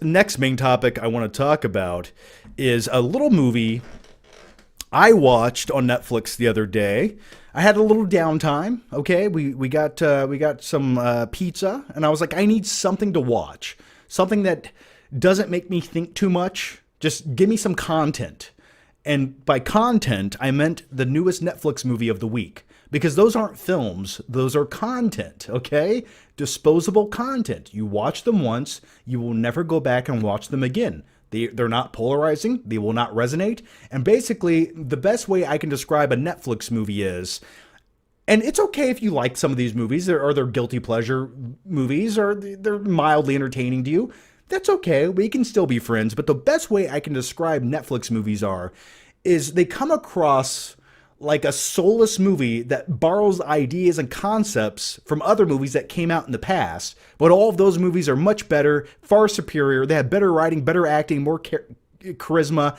next main topic I want to talk about is a little movie I watched on Netflix the other day. I had a little downtime. Okay, we got some pizza, and I was like, I need something to watch, something that doesn't make me think too much. Just give me some content. And by content, I meant the newest Netflix movie of the week. Because those aren't films, those are content, okay? Disposable content. You watch them once, you will never go back and watch them again. They're not polarizing, they will not resonate. And basically, the best way I can describe a Netflix movie is, and it's okay if you like some of these movies, or they're guilty pleasure movies, or they're mildly entertaining to you. That's okay, we can still be friends. But the best way I can describe Netflix movies is they come across like a soulless movie that borrows ideas and concepts from other movies that came out in the past. But all of those movies are much better, far superior. They have better writing, better acting, more charisma.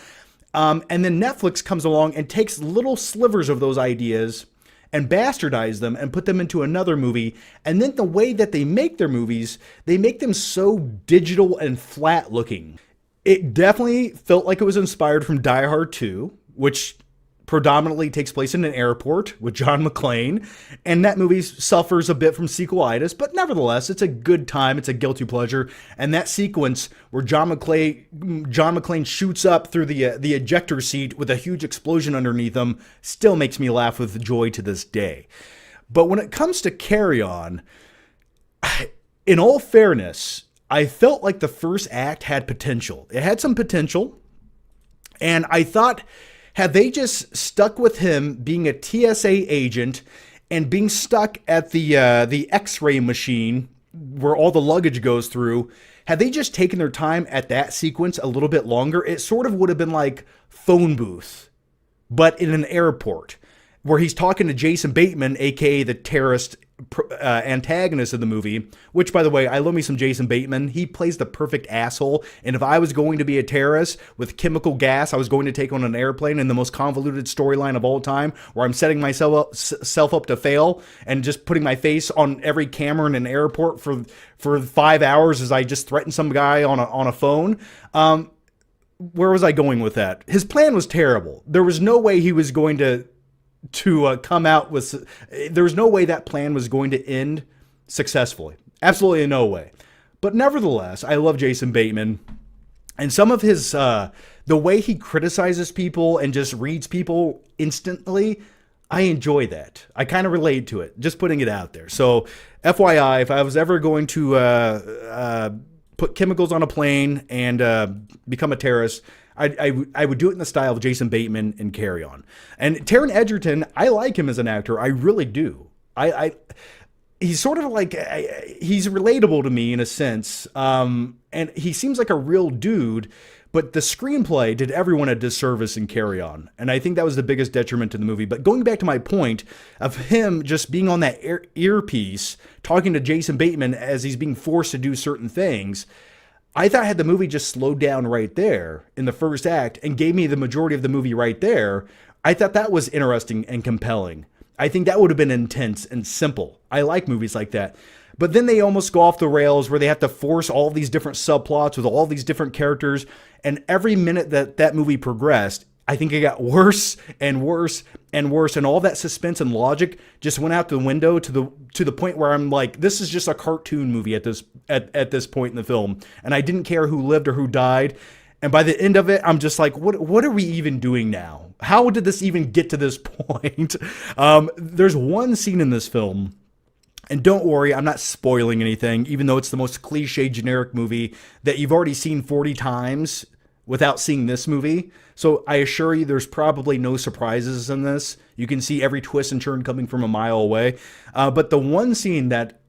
And then Netflix comes along and takes little slivers of those ideas and bastardize them and put them into another movie. And then the way that they make their movies, they make them so digital and flat looking. It definitely felt like it was inspired from Die Hard 2, which predominantly takes place in an airport with John McClane, and that movie suffers a bit from sequelitis, but nevertheless, it's a good time. It's a guilty pleasure, and that sequence where John McClane shoots up through the ejector seat with a huge explosion underneath him still makes me laugh with joy to this day. But when it comes to Carry On, in all fairness, I felt like the first act had potential. It had some potential, and I thought, had they just stuck with him being a TSA agent and being stuck at the X-ray machine where all the luggage goes through, had they just taken their time at that sequence a little bit longer, it sort of would have been like Phone Booth, but in an airport, where he's talking to Jason Bateman, aka the terrorist antagonist of the movie, which, by the way, I love me some Jason Bateman. He plays the perfect asshole, and if I was going to be a terrorist with chemical gas, I was going to take on an airplane in the most convoluted storyline of all time, where I'm setting myself up to fail and just putting my face on every camera in an airport for 5 hours as I just threaten some guy on a phone. Where was I going with that? His plan was terrible. There was no way he was going to come out with, there's no way that plan was going to end successfully. Absolutely no way. But nevertheless, I love Jason Bateman, and some of his, the way he criticizes people and just reads people instantly, I enjoy that. I kind of relate to it, just putting it out there. So FYI, if I was ever going to put chemicals on a plane and become a terrorist, I would do it in the style of Jason Bateman and Carry On. And Taran Ederton, I like him as an actor. I really do. He's sort of like, he's relatable to me in a sense. And he seems like a real dude, but the screenplay did everyone a disservice in Carry On. And I think that was the biggest detriment to the movie. But going back to my point of him just being on that earpiece, talking to Jason Bateman as he's being forced to do certain things, I thought had the movie just slowed down right there in the first act and gave me the majority of the movie right there, I thought that was interesting and compelling. I think that would have been intense and simple. I like movies like that. But then they almost go off the rails where they have to force all these different subplots with all these different characters. And every minute that movie progressed, I think it got worse and worse and worse, and all that suspense and logic just went out the window to the point where I'm like, this is just a cartoon movie at this point in the film, and I didn't care who lived or who died. And by the end of it, I'm just like, what are we even doing now? How did this even get to this point? There's one scene in this film, and don't worry, I'm not spoiling anything, even though it's the most cliche generic movie that you've already seen 40 times without seeing this movie. So I assure you there's probably no surprises in this. You can see every twist and turn coming from a mile away. But the one scene that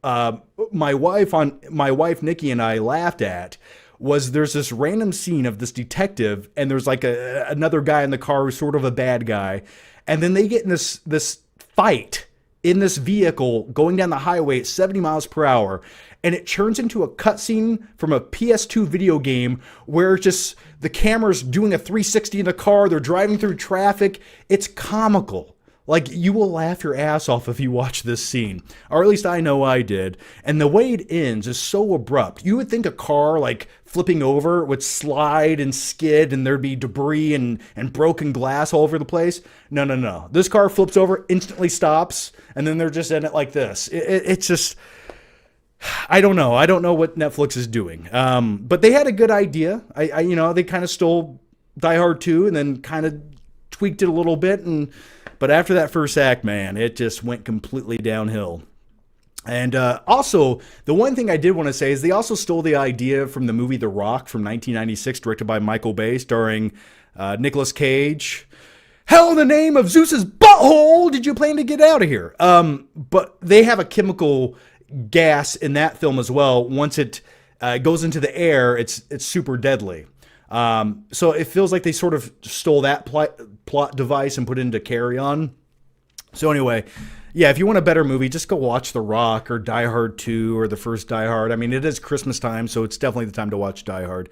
my wife Nikki and I laughed at was there's this random scene of this detective, and there's like another guy in the car who's sort of a bad guy. And then they get in this fight in this vehicle going down the highway at 70 miles per hour. And it turns into a cutscene from a PS2 video game where just the camera's doing a 360 in the car. They're driving through traffic. It's comical. Like, you will laugh your ass off if you watch this scene. Or at least I know I did. And the way it ends is so abrupt. You would think a car, like, flipping over would slide and skid and there'd be debris and broken glass all over the place. No, no, no. This car flips over, instantly stops, and then they're just in it like this. It's just... I don't know. I don't know what Netflix is doing. But they had a good idea. They kind of stole Die Hard 2 and then kind of tweaked it a little bit, but after that first act, man, it just went completely downhill. And also, the one thing I did want to say is they also stole the idea from the movie The Rock from 1996, directed by Michael Bay, starring Nicolas Cage. Hell in the name of Zeus's butthole did you plan to get out of here? But they have a chemical gas in that film as well. Once it goes into the air, it's super deadly. So it feels like they sort of stole that plot device and put it into Carry On. So anyway, yeah, if you want a better movie, just go watch The Rock or Die Hard 2 or the first Die Hard. I mean, it is Christmas time, so it's definitely the time to watch Die Hard.